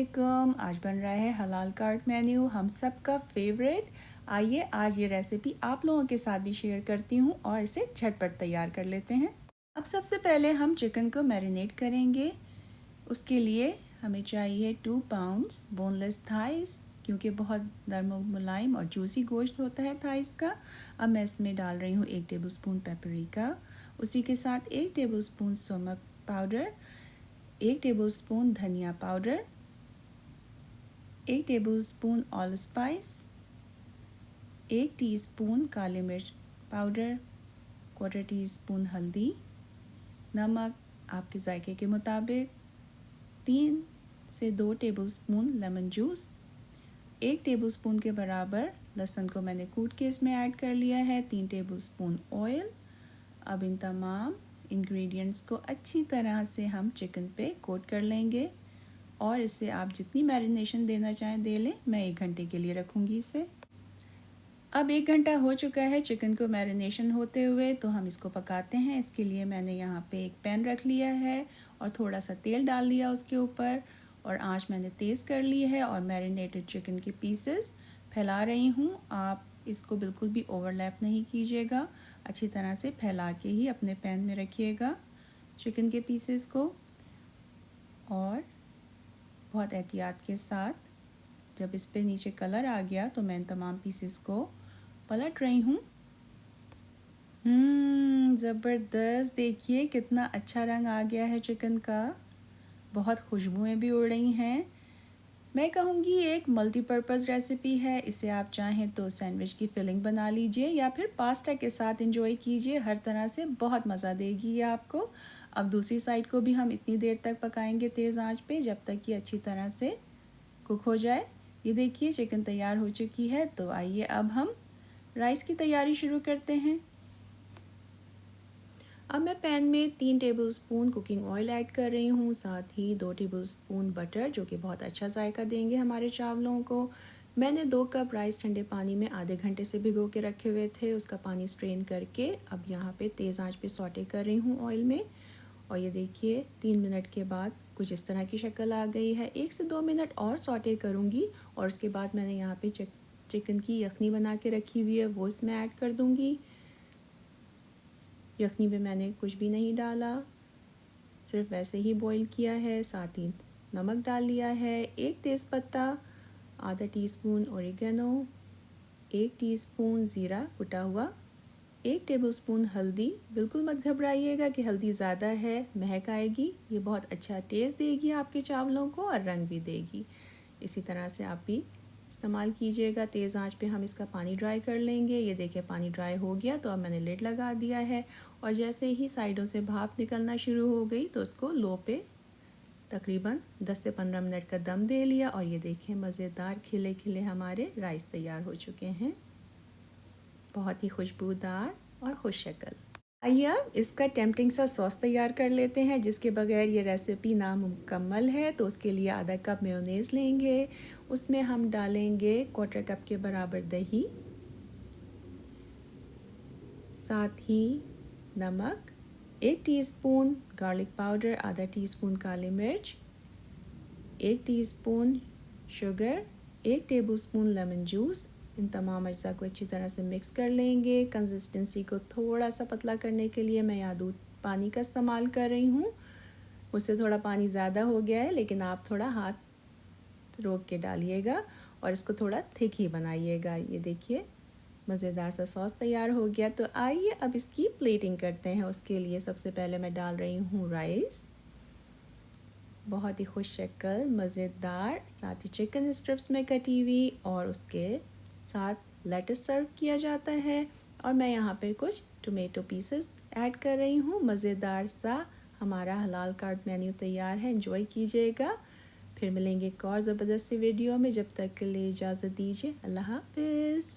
वालेकुम। आज बन रहा है हलाल कार्ट मेन्यू, हम सब का फेवरेट। आइए आज ये रेसिपी आप लोगों के साथ भी शेयर करती हूँ और इसे झटपट तैयार कर लेते हैं। अब सबसे पहले हम चिकन को मैरिनेट करेंगे। उसके लिए हमें चाहिए 2 पाउंड्स बोनलेस थाइस, क्योंकि बहुत नरम मुलायम और जूसी गोश्त होता है थाइस का। अब मैं इसमें डाल रही हूँ 1 टेबलस्पून पेपरिका, उसी के साथ 1 टेबलस्पून नमक पाउडर, 1 टेबलस्पून धनिया powder, 1 tablespoon all spice, 1 teaspoon काली मिर्च पाउडर, 1/4 टीस्पून हल्दी, नमक आपके जायके के मुताबिक, 3 से 2 टेबलस्पून लेमन जूस, 1 टेबलस्पून के बराबर लहसुन को मैंने कूट के इसमें ऐड कर लिया है, 3 टेबलस्पून ऑयल। अब इन तमाम इंग्रेडिएंट्स को अच्छी तरह से हम चिकन पे कोट कर लेंगे और इसे आप जितनी मैरिनेशन देना चाहें दे लें। मैं 1 घंटे के लिए रखूँगी इसे। अब 1 घंटा हो चुका है चिकन को मैरिनेशन होते हुए, तो हम इसको पकाते हैं। इसके लिए मैंने यहाँ पे एक पैन रख लिया है और थोड़ा सा तेल डाल लिया उसके ऊपर, और आंच मैंने तेज़ कर ली है और मैरिनेटेड चिकन के पीसेस फैला रही हूँ। आप इसको बिल्कुल भी ओवरलैप नहीं कीजिएगा, अच्छी तरह से फैला के ही अपने पैन में रखिएगा चिकन के पीसेस को। और बहुत एहतियात के साथ, जब इस पे नीचे कलर आ गया तो मैं इन तमाम पीसेस को पलट रही हूँ। ज़बरदस्त, देखिए कितना अच्छा रंग आ गया है चिकन का, बहुत खुशबुएं भी उड़ रही हैं। मैं कहूँगी एक मल्टीपर्पज़ रेसिपी है। इसे आप चाहें तो सैंडविच की फिलिंग बना लीजिए या फिर पास्ता के साथ एंजॉय कीजिए, हर तरह से बहुत मज़ा देगी ये आपको। अब दूसरी साइड को भी हम इतनी देर तक पकाएंगे तेज़ आंच पे जब तक कि अच्छी तरह से कुक हो जाए। ये देखिए चिकन तैयार हो चुकी है। तो आइए अब हम राइस की तैयारी शुरू करते हैं। अब मैं पैन में 3 टेबलस्पून कुकिंग ऑयल ऐड कर रही हूँ, साथ ही 2 टेबलस्पून बटर, जो कि बहुत अच्छा जायका देंगे हमारे चावलों को। मैंने 2 कप राइस ठंडे पानी में आधे घंटे से भिगो के रखे हुए थे, उसका पानी स्ट्रेन करके अब यहाँ पे तेज़ आंच पे सौटे कर रही हूँ ऑयल में। और ये देखिए 3 मिनट के बाद कुछ इस तरह की शक्ल आ गई है। 1 से 2 मिनट और सौटे करूँगी और उसके बाद मैंने यहाँ पे चिकन की यखनी बना के रखी हुई है, वो इसमें ऐड कर दूँगी। यखनी में मैंने कुछ भी नहीं डाला, सिर्फ वैसे ही बॉईल किया है। साथ ही नमक डाल लिया है, 1 तेज़पत्ता, आधा टीस्पून ओरिगेनो, 1 टीस्पून ज़ीरा कुटा हुआ, 1 टेबलस्पून हल्दी। बिल्कुल मत घबराइएगा कि हल्दी ज़्यादा है, महक आएगी, ये बहुत अच्छा टेस्ट देगी आपके चावलों को और रंग भी देगी। इसी तरह से आप भी इस्तेमाल कीजिएगा। तेज़ आंच पे हम इसका पानी ड्राई कर लेंगे। ये देखिए पानी ड्राई हो गया, तो अब मैंने लिड लगा दिया है और जैसे ही साइडों से भाप निकलना शुरू हो गई तो उसको लो पे तकरीबन 10 से 15 मिनट का दम दे लिया। और ये देखें मज़ेदार खिले खिले हमारे राइस तैयार हो चुके हैं, बहुत ही खुशबूदार और खुश शक्ल। आइए अब इसका टेम्पटिंग सा सॉस तैयार कर लेते हैं, जिसके बगैर ये रेसिपी नामुकम्मल है। तो उसके लिए आधा कप मेयोनेज़ लेंगे, उसमें हम डालेंगे 1/4 कप के बराबर दही, साथ ही नमक, 1 टीस्पून गार्लिक पाउडर, आधा टीस्पून काली मिर्च, 1 teaspoon sugar, 1 tablespoon lemon juice. इन तमाम अज्जा को अच्छी तरह से मिक्स कर लेंगे। कंसिस्टेंसी को थोड़ा सा पतला करने के लिए मैं यहाँ दूध पानी का इस्तेमाल कर रही हूँ। मुझसे थोड़ा पानी ज़्यादा हो गया है, लेकिन आप थोड़ा हाथ रोक के डालिएगा और इसको थोड़ा थिक ही बनाइएगा। ये देखिए मज़ेदार सा सॉस तैयार हो गया। तो आइए अब इसकी प्लेटिंग करते हैं। उसके लिए सबसे पहले मैं डाल रही हूँ राइस, बहुत ही खुश शक्ल मज़ेदार, साथ ही चिकन स्ट्रिप्स में कटी हुई, और उसके साथ लेटस सर्व किया जाता है। और मैं यहाँ पे कुछ टोमेटो पीसेस ऐड कर रही हूँ। मज़ेदार सा हमारा हलाल कार्ट मेन्यू तैयार है, एंजॉय कीजिएगा। फिर मिलेंगे एक और ज़बरदस्त सी वीडियो में, जब तक के लिए इजाज़त दीजिए। अल्लाह हाफ़िज़।